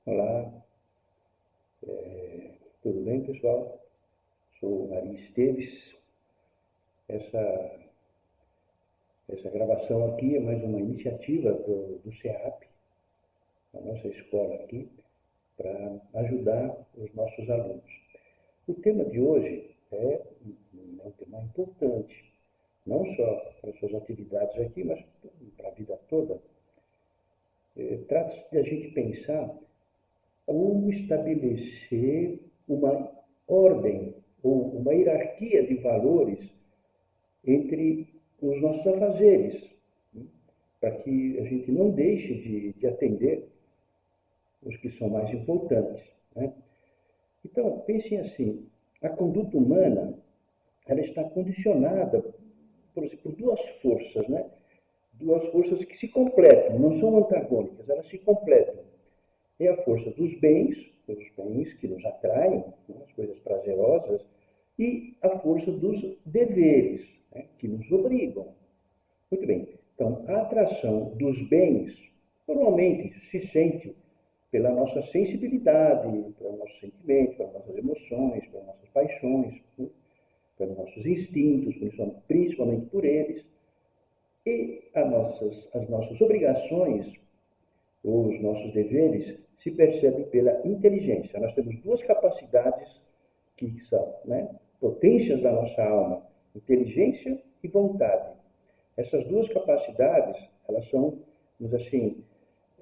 Olá, tudo bem, pessoal? Sou Maria Esteves. Essa, essa gravação aqui é mais uma iniciativa do SEAP, a nossa escola aqui, para ajudar os nossos alunos. O tema de hoje é um tema importante, não só para as suas atividades aqui, mas para a vida toda. Trata-se de a gente pensar como estabelecer uma ordem ou uma hierarquia de valores entre os nossos afazeres, para que a gente não deixe de atender os que são mais importantes. Né? Então, pensem assim, a conduta humana ela está condicionada, por exemplo, por duas forças, né? Duas forças que se completam, não são antagônicas, elas se completam. É a força dos bens, os bens que nos atraem, né, as coisas prazerosas, e a força dos deveres, né, que nos obrigam. Muito bem. Então, a atração dos bens normalmente se sente pela nossa sensibilidade, pelos nossos sentimentos, pelas nossas emoções, pelas nossas paixões, né, pelos nossos instintos, principalmente por eles, e as nossas obrigações ou os nossos deveres se percebem pela inteligência. Nós temos duas capacidades que são, né, potências da nossa alma, inteligência e vontade. Essas duas capacidades, elas são, vamos dizer assim,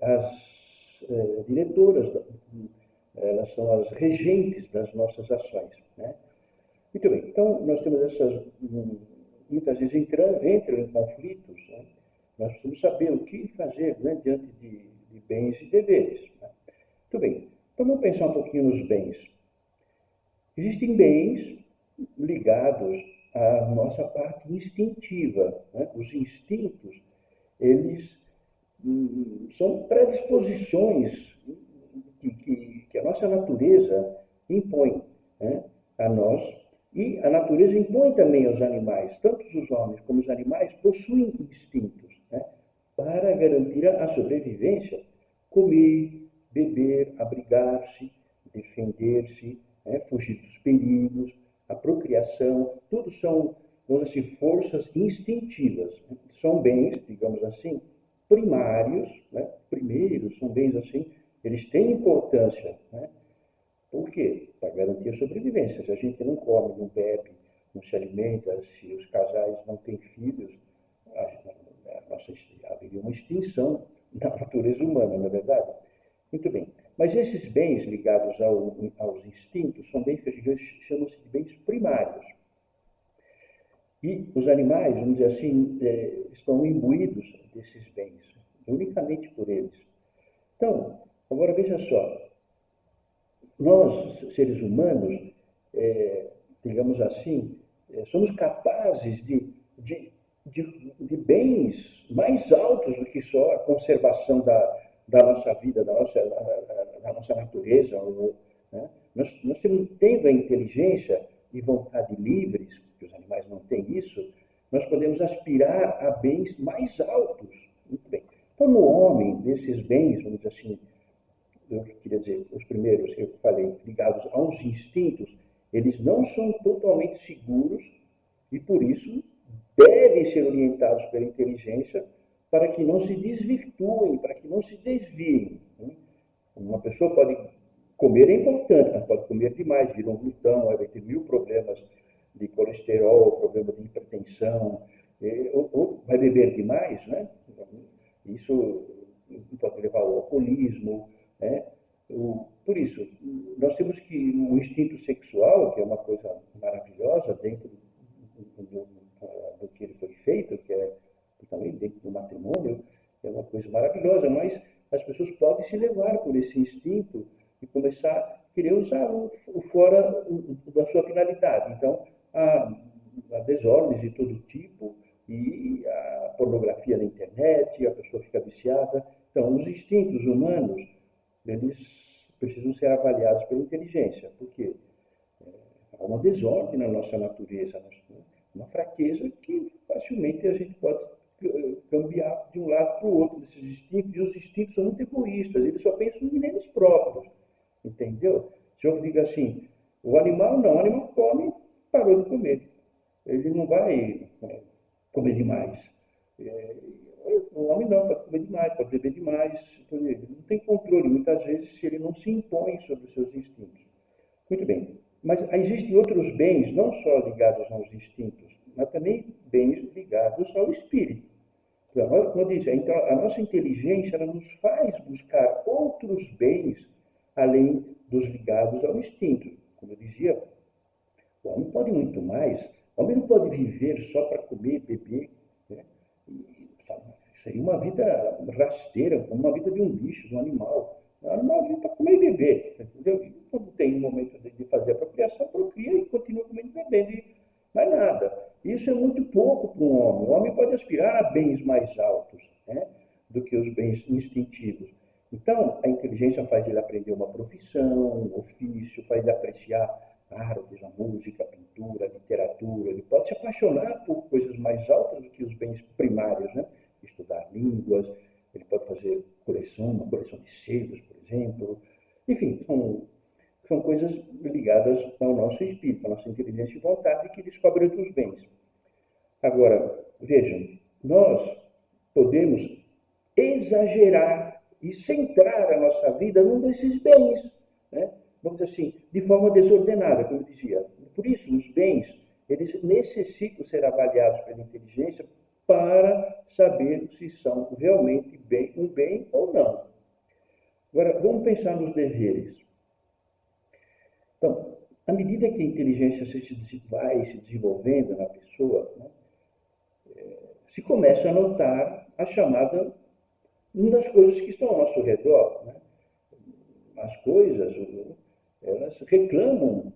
as diretoras, elas são as regentes das nossas ações. Né? Muito bem, então nós temos essas, muitas vezes entram em conflitos, né? Nós precisamos saber o que fazer, né, diante de bens e deveres. Né? Muito bem, então vamos pensar um pouquinho nos bens. Existem bens ligados à nossa parte instintiva. Né? Os instintos, eles são predisposições que a nossa natureza impõe, né, a nós, e a natureza impõe também aos animais. Tanto os homens como os animais possuem instintos, né, para garantir a sobrevivência, comer, beber, abrigar-se, defender-se, né, fugir dos perigos, a procriação, tudo são, vamos dizer assim, forças instintivas. Né? São bens, digamos assim, primários, né? Primeiros, são bens assim, eles têm importância. Né? Por quê? Para garantir a sobrevivência. Se a gente não come, não bebe, não se alimenta, se os casais não têm filhos, haveria uma extinção da natureza humana, não é verdade? Muito bem. Mas esses bens ligados aos instintos são bens que a gente chama-se de bens primários. E os animais, vamos dizer assim, estão imbuídos desses bens, unicamente por eles. Então, agora veja só, nós, seres humanos, é, digamos assim, somos capazes de bens mais altos do que só a conservação da nossa vida, da nossa natureza. Né? Nós temos, tendo a inteligência e vontade livres, que os animais não têm isso, nós podemos aspirar a bens mais altos. Muito bem. Então, no homem, desses bens, vamos dizer assim, eu queria dizer, os primeiros que eu falei, ligados aos instintos, eles não são totalmente seguros e, por isso, devem ser orientados pela inteligência para que não se desvirtuem, para que não se desviem. Né? Uma pessoa pode comer, é importante, mas pode comer demais, vira um glutão, vai ter mil problemas de colesterol, problema de hipertensão, ou vai beber demais, né? Isso pode levar ao alcoolismo, né? Por isso, nós temos que o instinto sexual, que é uma coisa maravilhosa dentro do que ele foi feito, que é também dentro do matrimônio, é uma coisa maravilhosa, mas as pessoas podem se levar por esse instinto e começar a querer usar o fora da sua finalidade. Então, a desordens de todo tipo e a pornografia na internet, a pessoa fica viciada. Então, os instintos humanos, eles precisam ser avaliados pela inteligência, porque há uma desordem na nossa natureza, uma fraqueza que facilmente a gente pode cambiar de um lado para o outro desses instintos, e os instintos são muito egoístas, eles só pensam neles próprios, entendeu? Se eu digo assim, o animal não, o animal come, parou de comer, ele não vai comer demais. É, o homem não, pode comer demais, pode beber demais, ele não tem controle, muitas vezes, se ele não se impõe sobre os seus instintos. Muito bem, mas existem outros bens, não só ligados aos instintos, mas também bens ligados ao espírito. Então, como eu disse, então, a nossa inteligência ela nos faz buscar outros bens além dos ligados ao instinto. Como eu dizia, o homem pode muito mais. O homem não pode viver só para comer, beber, né? Seria uma vida rasteira, como uma vida de um bicho, de um animal. O animal vive para comer e beber, entendeu? E quando tem um momento de fazer a procriação, procria e continua comendo e bebendo. E mais nada. Isso é muito pouco para um homem. O homem pode aspirar a bens mais altos, né, do que os bens instintivos. Então, a inteligência faz ele aprender uma profissão, um ofício, faz ele apreciar artes, a música, a pintura, a literatura. Ele pode se apaixonar por coisas mais altas do que os bens primários, né? Estudar línguas, ele pode fazer coleção, uma coleção de selos, por exemplo. Enfim, são coisas ligadas ao nosso espírito, à nossa inteligência e vontade que descobre outros bens. Agora, vejam, nós podemos exagerar e centrar a nossa vida num desses bens, né? Vamos dizer assim, de forma desordenada, como eu dizia. Por isso, os bens, eles necessitam ser avaliados pela inteligência para saber se são realmente um bem ou não. Agora, vamos pensar nos deveres. Então, à medida que a inteligência vai se desenvolvendo na pessoa, né, se começa a notar a chamada, uma das coisas que estão ao nosso redor, né? As coisas, elas reclamam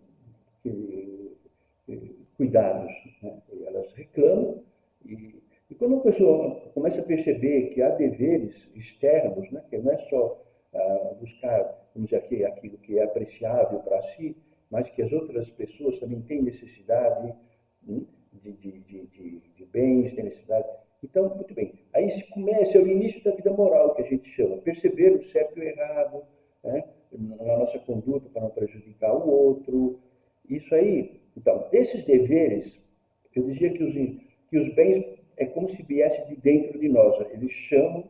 cuidados, né? Elas reclamam e quando a pessoa começa a perceber que há deveres externos, né? Que não é só buscar, vamos dizer aqui, aquilo que é apreciável para si, mas que as outras pessoas também têm necessidade, né, de bens, têm necessidade. Então, muito bem. Aí se começa, é o início da vida moral, que a gente chama, perceber o certo e o errado, né, na nossa conduta para não prejudicar o outro. Isso aí, então, esses deveres, eu dizia que os bens é como se viesse de dentro de nós, eles chamam,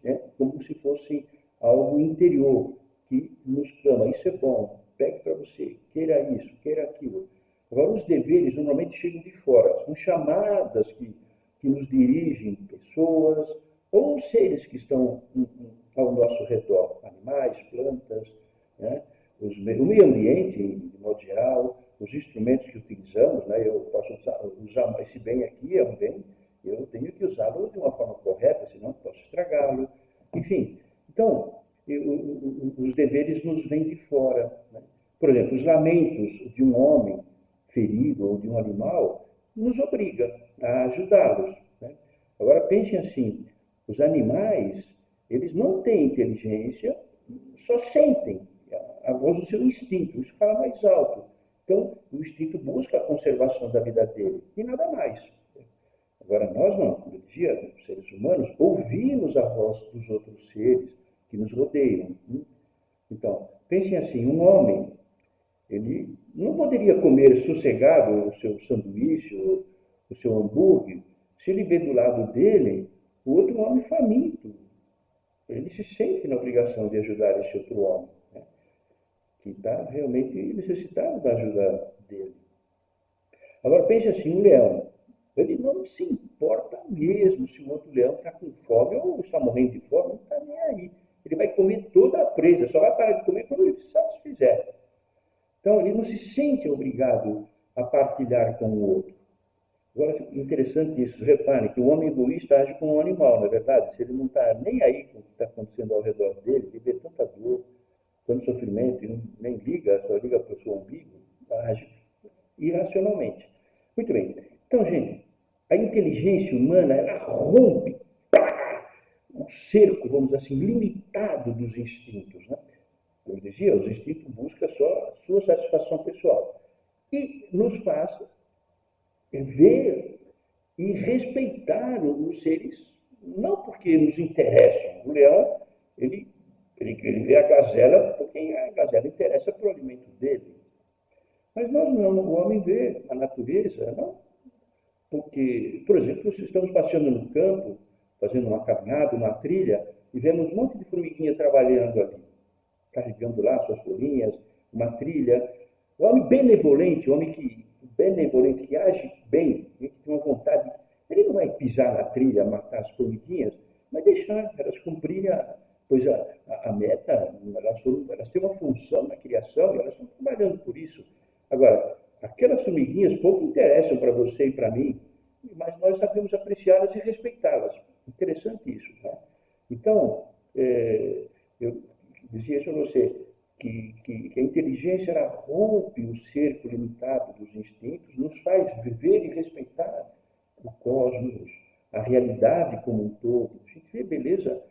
né, como se fosse algo interior, que nos clama, isso é bom, pegue para você, queira isso, queira aquilo. Agora, os deveres normalmente chegam de fora, são chamadas que nos dirigem, pessoas ou seres que estão ao nosso redor, animais, plantas, né? O meio ambiente, de modo geral, os instrumentos que utilizamos, né? Eu posso usar esse bem aqui, é um bem, eu tenho que usá-lo de uma forma correta, senão posso estragá-lo. Enfim, então, os deveres nos vêm de fora, né? Por exemplo, os lamentos de um homem ferido ou de um animal nos obriga a ajudá-los, né? Agora pensem assim, os animais, eles não têm inteligência, só sentem a voz do seu instinto, isso fala mais alto. Então, o instinto busca a conservação da vida dele e nada mais. Agora, nós não, como eu dizia, os seres humanos, ouvimos a voz dos outros seres que nos rodeiam. Então, pensem assim, um homem, ele não poderia comer sossegado o seu sanduíche, o seu hambúrguer, se ele vê do lado dele o outro homem faminto. Ele se sente na obrigação de ajudar esse outro homem, né, que está realmente necessitado da ajuda dele. Agora pense assim, um leão, ele não se importa mesmo se o outro leão está com fome ou está morrendo de fome, não está nem aí. Ele vai comer toda a presa, só vai parar de comer quando ele se satisfizer. Então, ele não se sente obrigado a partilhar com o outro. Agora, interessante isso. Reparem que o homem egoísta age como um animal, não é verdade? Se ele não está nem aí com o que está acontecendo ao redor dele, ele vê tanta dor, tanto sofrimento, e não, nem liga, só liga para o seu umbigo, age irracionalmente. Muito bem. Então, gente, a inteligência humana, ela rompe o cerco, vamos dizer assim, limitado dos instintos, né? Como eu dizia, os instintos buscam só a sua satisfação pessoal. E nos faz ver e respeitar os seres, não porque nos interessam. O leão, ele, ele vê a gazela porque a gazela interessa para o alimento dele. Mas nós não, o homem vê a natureza, não porque, por exemplo, se estamos passeando no campo, fazendo uma caminhada, uma trilha, e vemos um monte de formiguinha trabalhando ali, carregando lá suas folhinhas, uma trilha. O homem benevolente, o homem que benevolente, que age bem, que tem uma vontade, ele não vai pisar na trilha, matar as formiguinhas, mas deixar elas cumprirem pois a meta, elas têm uma função na criação e elas estão trabalhando por isso. Agora, aquelas formiguinhas pouco interessam para você e para mim, mas nós sabemos apreciá-las e respeitá-las. Interessante isso, né? Então, eu dizia isso a você, que a inteligência ela rompe o cerco limitado dos instintos, nos faz viver e respeitar o cosmos, a realidade como um todo. A gente vê beleza,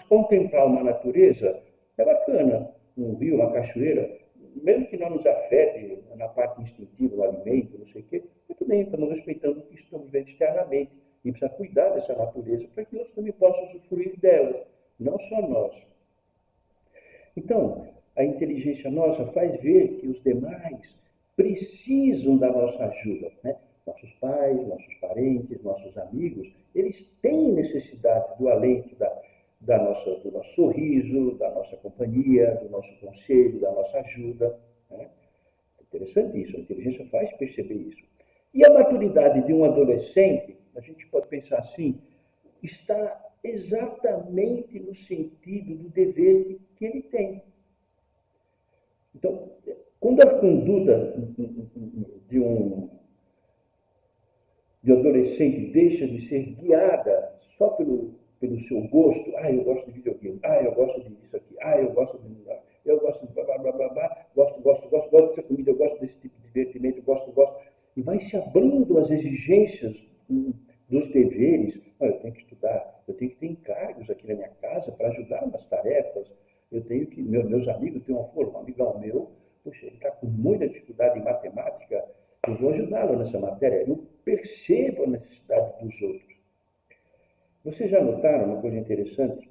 contemplar uma natureza é bacana, um rio, uma cachoeira, mesmo que não nos afete na parte instintiva, no alimento, não sei o quê, muito bem, estamos respeitando o que estamos vendo externamente e precisa cuidar dessa natureza para que outros também possam usufruir dela, não só nós. Então, a inteligência nossa faz ver que os demais precisam da nossa ajuda, né? Nossos pais, nossos parentes, nossos amigos, eles têm necessidade do alento, do nosso sorriso, da nossa companhia, do nosso conselho, da nossa ajuda. Né? Interessante isso, a inteligência faz perceber isso. E a maturidade de um adolescente, a gente pode pensar assim, está exatamente no sentido do dever que ele tem. Então, quando a conduta de um, de um adolescente deixa de ser guiada só pelo seu gosto, eu gosto de videogame, eu gosto disso aqui, eu gosto de eu gosto de blá, blá, blá, blá, blá, gosto dessa comida, eu gosto desse tipo de divertimento, gosto, e vai se abrindo as exigências dos deveres. Eu tenho que estudar, eu tenho que ter encargos aqui na minha casa para ajudar nas tarefas, eu tenho que, meus amigos, tem um amigão meu, poxa, ele está com muita dificuldade em matemática, eu vou ajudá-lo nessa matéria, eu percebo a necessidade dos outros. Vocês já notaram uma coisa interessante?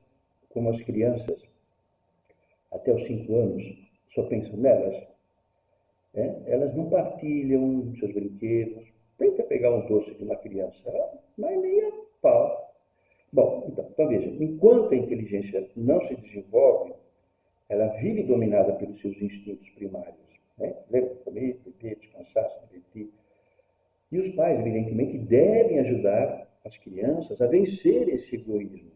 Como as crianças, até os 5 anos, só pensam nelas? Elas não partilham seus brinquedos. Tenta pegar um doce de uma criança, mas nem a pau. Bom, então veja, enquanto a inteligência não se desenvolve, ela vive dominada pelos seus instintos primários. Né? Lembra? Comer, beber, descansar, se divertir. E os pais, evidentemente, devem ajudar as crianças a vencer esse egoísmo,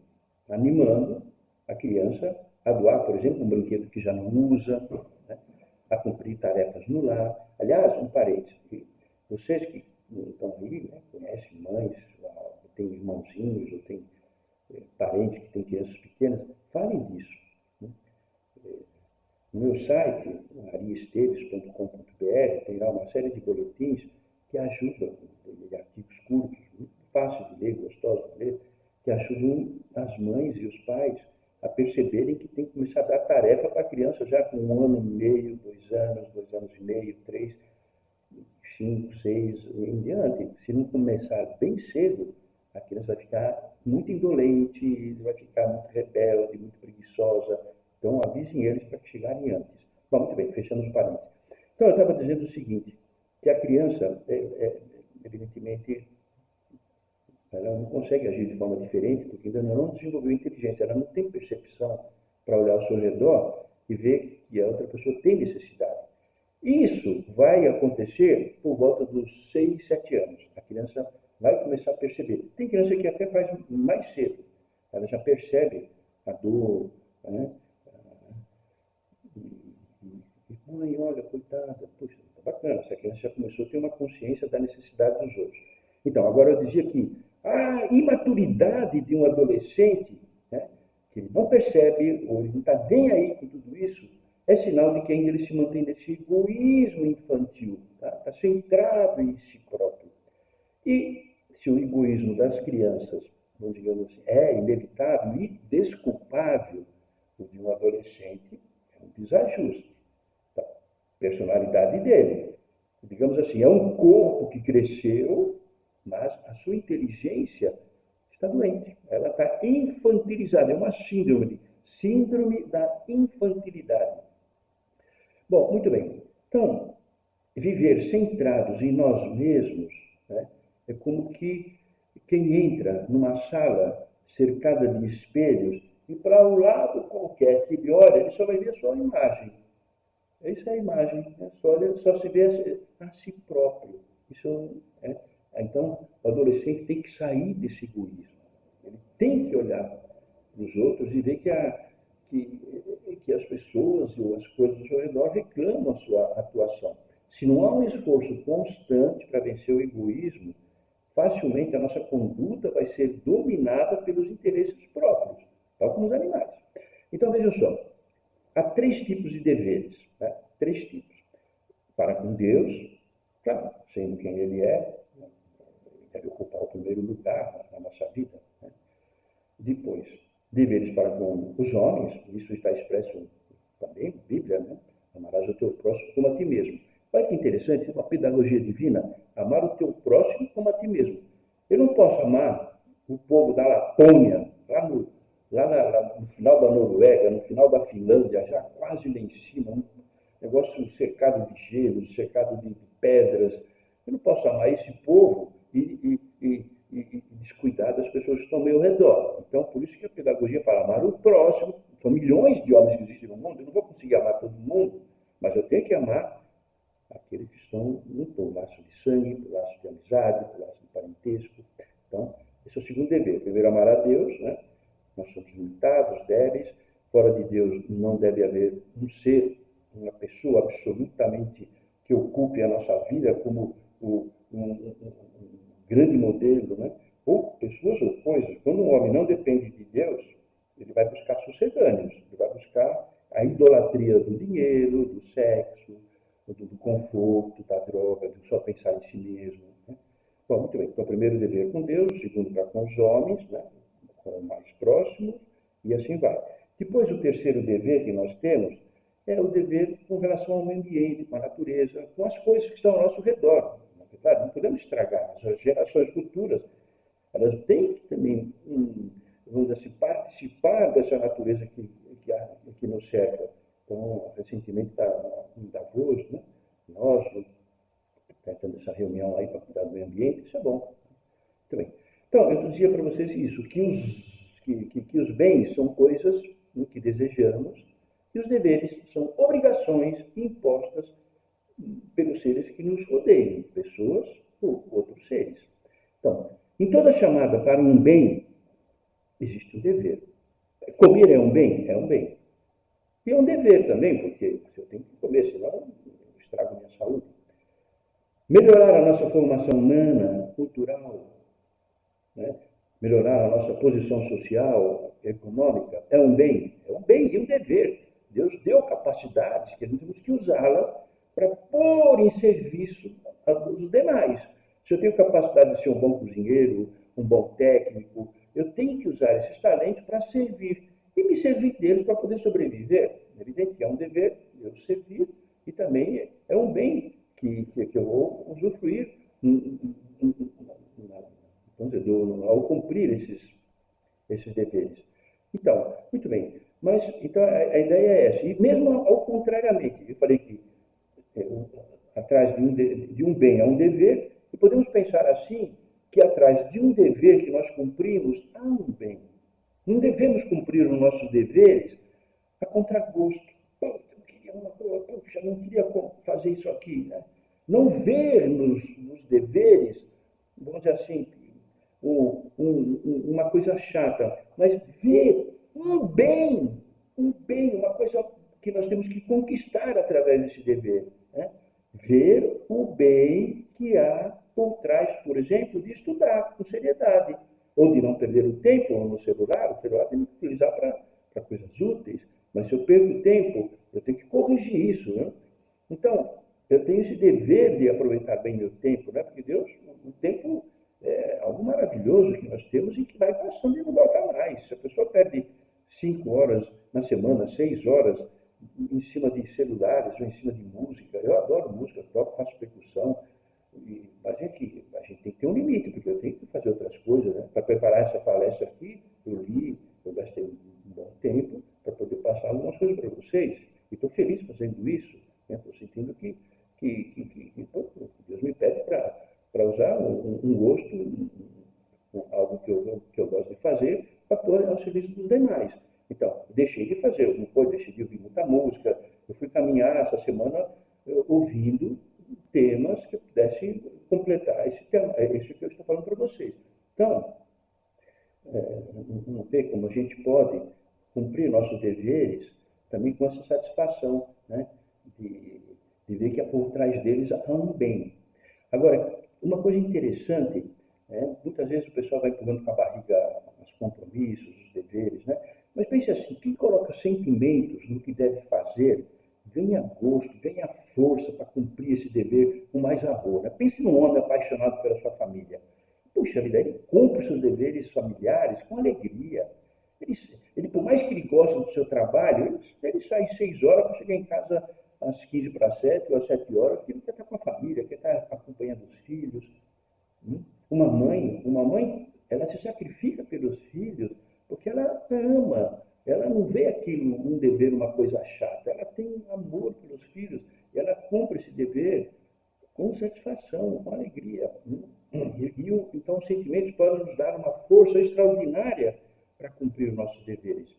animando a criança a doar, por exemplo, um brinquedo que já não usa, né? A cumprir tarefas no lar. Aliás, um parênteses, vocês que estão aí, né, conhecem mães, têm irmãozinhos, ou têm parentes que têm crianças pequenas, falem disso. Né? No meu site, ariesteves.com.br, tem lá uma série de boletins que ajudam, de artigos curtos, muito fáceis de ler, gostosos de ler, que ajudam as mães e os pais a perceberem que tem que começar a dar tarefa para a criança já com 1 ano e meio, 2 anos e meio, 3, 5, 6, em diante. Se não começar bem cedo, a criança vai ficar muito indolente, vai ficar muito rebelde, muito preguiçosa. Então, avisem eles para que chegarem antes. Bom, muito bem, fechando os parênteses. Então, eu estava dizendo o seguinte, que a criança, evidentemente, ela não consegue agir de forma diferente, porque ainda não desenvolveu inteligência, ela não tem percepção para olhar ao seu redor e ver que a outra pessoa tem necessidade. Isso vai acontecer por volta dos 6, 7 anos. A criança vai começar a perceber. Tem criança que até faz mais cedo. Ela já percebe a dor, né? Mãe, olha, coitada, puxa, tá bacana, essa criança já começou a ter uma consciência da necessidade dos outros. Então, agora eu dizia que a imaturidade de um adolescente, né, que ele não percebe, ou ele não está nem aí com tudo isso, é sinal de que ainda ele se mantém nesse egoísmo infantil, está centrado em si próprio. E se o egoísmo das crianças, digamos assim, é inevitável e desculpável, o de um adolescente é um desajuste da personalidade dele. Digamos assim, é um corpo que cresceu, mas a sua inteligência está doente. Ela está infantilizada. É uma síndrome da infantilidade. Bom, muito bem. Então, viver centrados em nós mesmos, né, é como que quem entra numa sala cercada de espelhos e para um lado qualquer que ele olha, ele só vai ver a sua imagem. Essa é a imagem, né? Só se vê a si próprio. Isso é. Então, o adolescente tem que sair desse egoísmo. Ele tem que olhar para os outros e ver que as pessoas ou as coisas ao seu redor reclamam a sua atuação. Se não há um esforço constante para vencer o egoísmo, facilmente a nossa conduta vai ser dominada pelos interesses próprios, tal como os animais. Então, vejam só, há três tipos de deveres, né? Três tipos. Para com Deus, claro, sendo quem Ele é, Ele deve ocupar o primeiro lugar na nossa vida. Né? Depois, deveres para com os homens, isso está expresso também na Bíblia, né? Amarás o teu próximo como a ti mesmo. Olha que interessante, uma pedagogia divina, amar o teu próximo como a ti mesmo. Eu não posso amar o povo da Lapônia, no final da Noruega, no final da Finlândia, já quase lá em cima, um negócio cercado de gelo, cercado de pedras. Eu não posso amar esse povo e descuidar das pessoas que estão ao meu redor. Então, por isso que a pedagogia fala amar o próximo. São milhões de homens que existem no mundo, eu não vou conseguir amar todo mundo, mas eu tenho que amar aqueles que estão no laço de sangue, no laço de amizade, no laço de parentesco. Então, esse é o segundo dever. Primeiro, amar a Deus, né? Nós somos limitados, débeis. Fora de Deus não deve haver um ser, uma pessoa absolutamente que ocupe a nossa vida como um grande modelo, né? Ou pessoas ou coisas. Quando um homem não depende de Deus, ele vai buscar sucedâneos, ele vai buscar a idolatria do dinheiro, do sexo, do conforto, da droga, de só pensar em si mesmo. Né? Bom, muito bem. Então, primeiro dever com Deus, segundo para com os homens, né? Com o mais próximo, e assim vai. Depois, o terceiro dever que nós temos é o dever com relação ao meio ambiente, com a natureza, com as coisas que estão ao nosso redor. Na verdade, não podemos estragar. As gerações futuras, elas têm que também, vamos dizer assim, participar dessa natureza que nos cerca. Então, recentemente, em Davos, né? Nós tentando essa reunião aí para cuidar do meio ambiente, isso é bom. Muito bem. Então, eu dizia para vocês isso, que os bens são coisas que desejamos e os deveres são obrigações impostas pelos seres que nos rodeiam, pessoas ou outros seres. Então, em toda chamada para um bem, existe um dever. Comer é um bem? É um bem. E é um dever também, porque eu tenho que comer, senão eu estrago minha saúde. Melhorar a nossa formação humana, cultural, né? Melhorar a nossa posição social, econômica, é um bem e um dever. Deus deu capacidades que nós temos que usá-las para pôr em serviço os demais. Se eu tenho capacidade de ser um bom cozinheiro, um bom técnico, eu tenho que usar esses talentos para servir e me servir deles para poder sobreviver. É evidente que é um dever eu servir e também é um bem que eu vou usufruir vamos dizer, ao cumprir esses deveres. Então, muito bem. Mas, então, a ideia é essa. E mesmo ao contrariamente, eu falei que atrás de um bem há um dever, e podemos pensar assim, que atrás de um dever que nós cumprimos, há um bem. Não devemos cumprir os nossos deveres a contragosto. Puxa, não queria fazer isso aqui. Né? Não ver nos deveres, vamos dizer assim, uma coisa chata, mas ver um bem, uma coisa que nós temos que conquistar através desse dever. Né? Ver o bem que há por trás, por exemplo, de estudar com seriedade, ou de não perder o tempo no celular. O celular tem que utilizar para coisas úteis, mas se eu perco tempo, eu tenho que corrigir isso. Né? Então, eu tenho esse dever de aproveitar bem meu tempo, né? Porque Deus, o tempo é algo maravilhoso que nós temos e que vai passando e não volta mais. Se a pessoa perde 5 horas na semana, 6 horas em cima de celulares ou em cima de música, eu adoro música, toco, faço percussão, Mas é que a gente tem que ter um limite, porque eu tenho que fazer outras coisas, né? Para preparar essa palestra aqui, eu gastei um bom tempo para poder passar algumas coisas para vocês. E estou feliz fazendo isso. Estou sentindo pô, Deus me pede para usar um gosto, algo que eu gosto de fazer, para pôr ao serviço dos demais. Então, deixei de fazer, não foi, deixei de ouvir muita música. Eu fui caminhar essa semana ouvindo temas que pudessem completar esse tema, é isso que eu estou falando para vocês. Então, não vê como a gente pode cumprir nossos deveres também com essa satisfação, né? de, de ver que por trás deles há um bem. Agora, uma coisa interessante, né? Muitas vezes o pessoal vai empurrando com a barriga os compromissos, os deveres, né? Mas pense assim, quem coloca sentimentos no que deve fazer, ganha gosto, ganha força para cumprir esse dever com mais amor. Né? Pense num homem apaixonado pela sua família. Puxa vida, ele cumpre os seus deveres familiares com alegria. Por mais que ele goste do seu trabalho, ele sai 6 horas para chegar em casa às 15 para 7 ou às 7 horas, porque ele quer estar com a família, quer estar acompanhando os filhos. Uma mãe, ela se sacrifica pelos filhos porque ela ama. Ela não vê aquilo um dever, uma coisa chata. Ela tem amor pelos filhos e ela cumpre esse dever com satisfação, com alegria. Então, os sentimentos podem nos dar uma força extraordinária para cumprir os nossos deveres.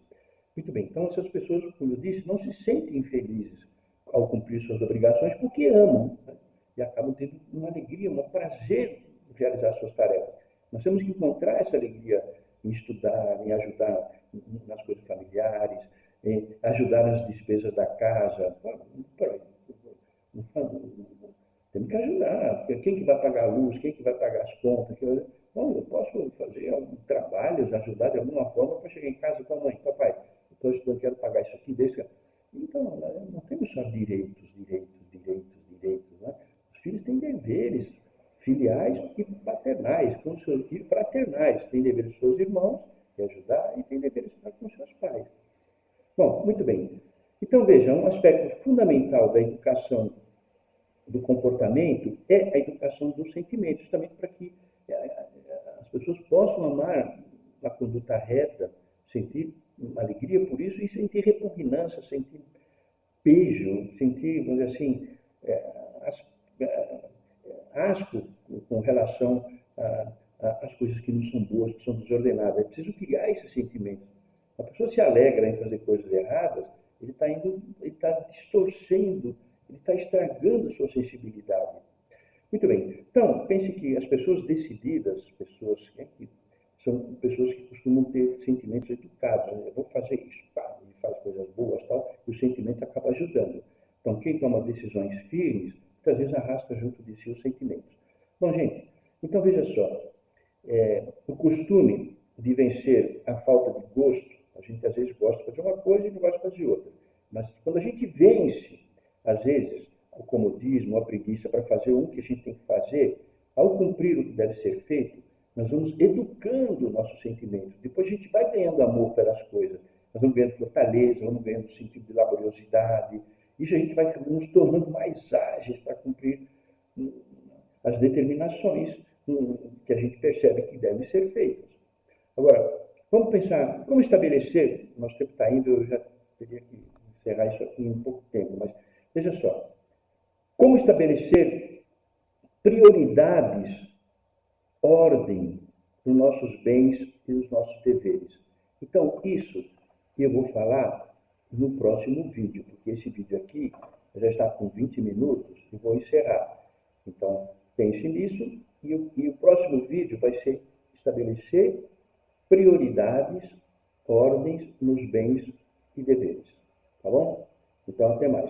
Muito bem, então essas pessoas, como eu disse, não se sentem felizes ao cumprir suas obrigações porque amam, né? E acabam tendo uma alegria, um prazer em realizar suas tarefas. Nós temos que encontrar essa alegria em estudar, em ajudar nas coisas familiares, em ajudar nas despesas da casa. Temos que ajudar, porque quem que vai pagar a luz, quem que vai pagar as contas? Bom, eu posso fazer algum trabalhos, ajudar de alguma forma para chegar em casa com a mãe, papai, estou estudando, quero pagar isso aqui, deixa. Então, não temos só direitos, né? Os filhos têm deveres filiais e paternais, com seus filhos fraternais, têm deveres com seus irmãos, de ajudar, e têm deveres com seus pais. Bom, muito bem. Então, veja, um aspecto fundamental da educação do comportamento é a educação dos sentimentos, justamente para que as pessoas possam amar a conduta reta, sentir alegria por isso e sentir repugnância, sentir pejo, sentir, vamos dizer assim, asco com relação às coisas que não são boas, que são desordenadas. É preciso criar esses sentimentos. A pessoa se alegra em fazer coisas erradas, ele está distorcendo, ele está estragando a sua sensibilidade. Muito bem. Então, pense que as pessoas decididas, pessoas que são pessoas que costumam ter sentimentos educados. Né? Eu vou fazer isso, pá, e faz coisas boas, tal, e o sentimento acaba ajudando. Então, quem toma decisões firmes, muitas vezes arrasta junto de si os sentimentos. Bom, gente, então veja só, o costume de vencer a falta de gosto, a gente às vezes gosta de fazer uma coisa e não gosta de fazer outra. Mas quando a gente vence, às vezes, o comodismo, a preguiça para fazer o que a gente tem que fazer, ao cumprir o que deve ser feito, nós vamos educando nossos sentimentos. Depois a gente vai ganhando amor pelas coisas. Nós vamos ganhando fortaleza, vamos ganhando sentido de laboriosidade. Isso a gente vai nos tornando mais ágeis para cumprir as determinações que a gente percebe que devem ser feitas. Agora, vamos pensar como estabelecer, nosso tempo está indo, eu já teria que encerrar isso aqui em um pouco tempo, mas veja só, como estabelecer prioridades, ordem nos nossos bens e nos nossos deveres. Então, isso eu vou falar no próximo vídeo, porque esse vídeo aqui já está com 20 minutos e vou encerrar. Então, pense nisso e o próximo vídeo vai ser estabelecer prioridades, ordens nos bens e deveres. Tá bom? Então, até mais.